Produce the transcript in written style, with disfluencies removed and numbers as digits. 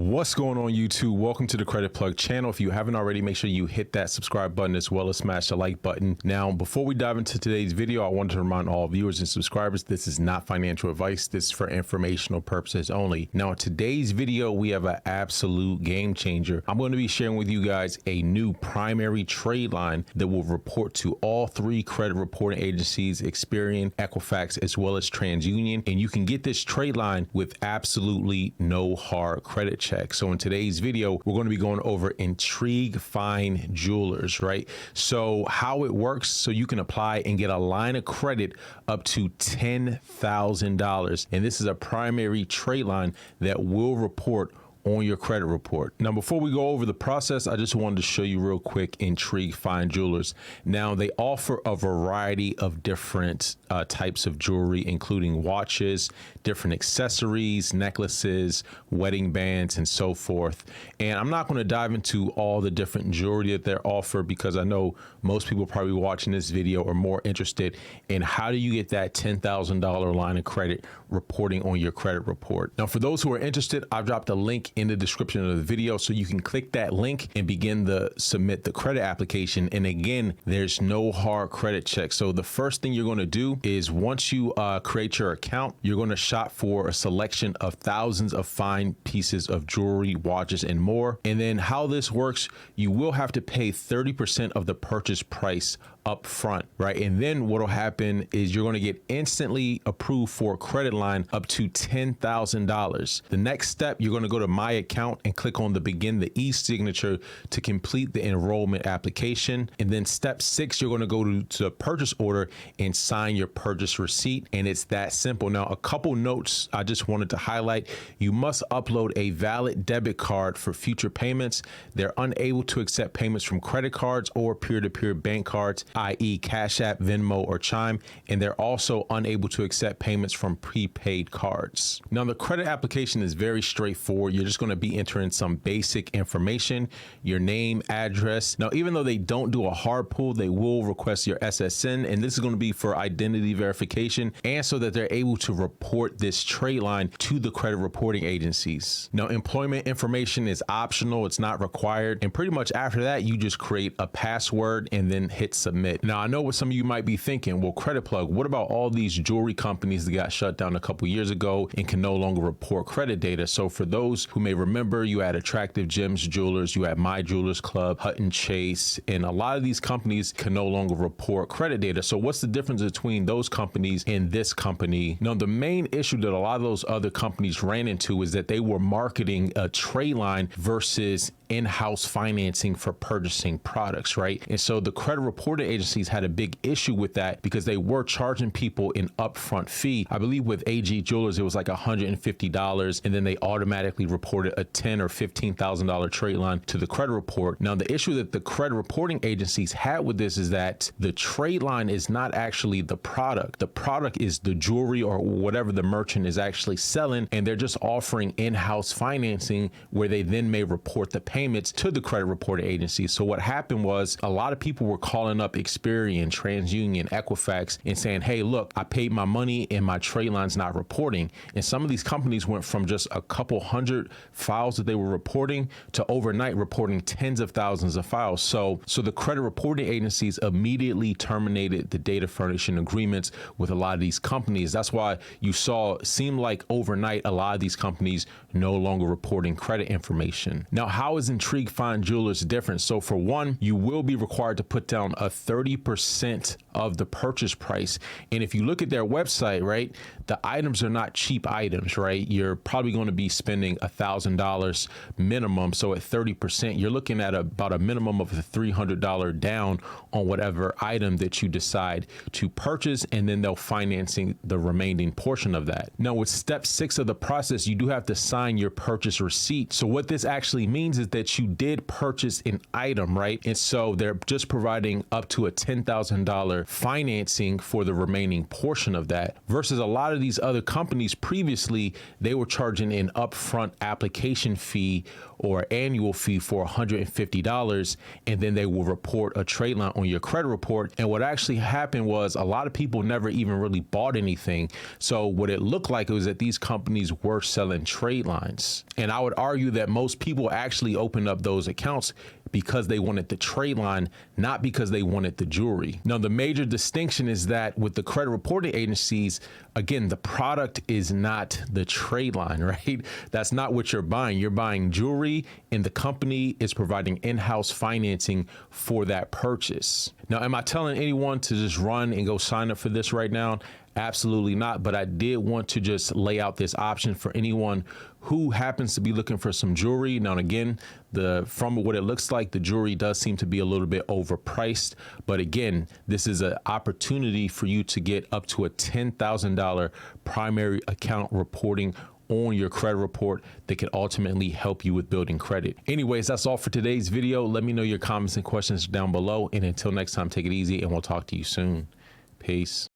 What's going on, YouTube? Welcome to the Credit Plug channel. If you haven't already, make sure you hit that subscribe button as well as smash the like button. Now, before we dive into today's video, I wanted to remind all viewers and subscribers, this is not financial advice. This is for informational purposes only. Now, in today's video, we have an absolute game changer. I'm going to be sharing with you guys a new primary trade line that will report to all three credit reporting agencies, Experian, Equifax, as well as TransUnion. And you can get this trade line with absolutely no hard credit check. So in today's video, we're going to be going over Intrigue Fine Jewelers, right? So how it works, so you can apply and get a line of credit up to $10,000. And this is a primary trade line that will report on your credit report. Now, before we go over the process, I just wanted to show you real quick Intrigue Fine Jewelers. Now, they offer a variety of different types of jewelry, including watches, different accessories, necklaces, wedding bands, and so forth. And I'm not going to dive into all the different jewelry that they're offered because I know most people probably watching this video are more interested in how do you get that $10,000 line of credit reporting on your credit report. Now, for those who are interested, I've dropped a link in the description of the video, so you can click that link and begin to submit the credit application. And again, there's no hard credit check. So the first thing you're going to do is once you create your account, you're going to shop for a selection of thousands of fine pieces of jewelry, watches, and more. And then how this works, you will have to pay 30% of the purchase price up front, right? And then what'll happen is you're going to get instantly approved for a credit line up to $10,000. The next step, you're going to go to My Account and click on the Begin the e-signature to complete the enrollment application. And then step 6, you're going to go to the purchase order and sign your purchase receipt. And it's that simple. Now, a couple notes I just wanted to highlight. You must upload a valid debit card for future payments. They're unable to accept payments from credit cards or peer-to-peer bank cards, i.e. Cash App, Venmo, or Chime, and they're also unable to accept payments from prepaid cards. Now, the credit application is very straightforward. You're just going to be entering some basic information, your name, address. Now, even though they don't do a hard pull, they will request your SSN, and this is going to be for identity verification and so that they're able to report this trade line to the credit reporting agencies. Now, employment information is optional. It's not required. And pretty much after that, you just create a password and then hit submit. Now, I know what some of you might be thinking, well, Credit Plug, what about all these jewelry companies that got shut down a couple years ago and can no longer report credit data? So for those who may remember, you had Attractive Gems Jewelers, you had My Jewelers Club, Hutton Chase, and a lot of these companies can no longer report credit data. So what's the difference between those companies and this company? Now, the main issue that a lot of those other companies ran into is that they were marketing a trade line versus in-house financing for purchasing products, right? And so the credit reporting agencies had a big issue with that because they were charging people an upfront fee. I believe with AG Jewelers, it was like $150, and then they automatically reported a $10,000 or $15,000 trade line to the credit report. Now, the issue that the credit reporting agencies had with this is that the trade line is not actually the product. The product is the jewelry or whatever the merchant is actually selling, and they're just offering in-house financing where they then may report the payments to the credit reporting agency. So what happened was a lot of people were calling up Experian, TransUnion, Equifax and saying, hey, look, I paid my money and my trade line's not reporting. And some of these companies went from just a couple hundred files that they were reporting to overnight reporting tens of thousands of files. So the credit reporting agencies immediately terminated the data furnishing agreements with a lot of these companies. That's why you saw, seemed like overnight, a lot of these companies no longer reporting credit information. Now, how is Intrigue Fine Jewelers different? So for one, you will be required to put down a 30% of the purchase price. And if you look at their website, right, the items are not cheap items, right? You're probably going to be spending $1,000 minimum. So at 30%, you're looking at about a minimum of a $300 down on whatever item that you decide to purchase, and then they'll financing the remaining portion of that. Now, with step 6 of the process, you do have to sign your purchase receipt. So what this actually means is that you did purchase an item, right? And so they're just providing up to a $10,000 financing for the remaining portion of that, versus a lot of these other companies previously, they were charging an upfront application fee or annual fee for $150, and then they will report a trade line on your credit report. And what actually happened was a lot of people never even really bought anything. So what it looked like was that these companies were selling trade lines. And I would argue that most people actually opened up those accounts because they wanted the trade line, not because they wanted the jewelry. Now, the major distinction is that with the credit reporting agencies, again, the product is not the trade line, right? That's not what you're buying. You're buying jewelry, and the company is providing in-house financing for that purchase. Now, am I telling anyone to just run and go sign up for this right now? Absolutely not. But I did want to just lay out this option for anyone who happens to be looking for some jewelry. Now, again, from what it looks like, the jewelry does seem to be a little bit overpriced. But again, this is an opportunity for you to get up to a $10,000 primary account reporting on your credit report that can ultimately help you with building credit. Anyways, that's all for today's video. Let me know your comments and questions down below. And until next time, take it easy, and we'll talk to you soon. Peace.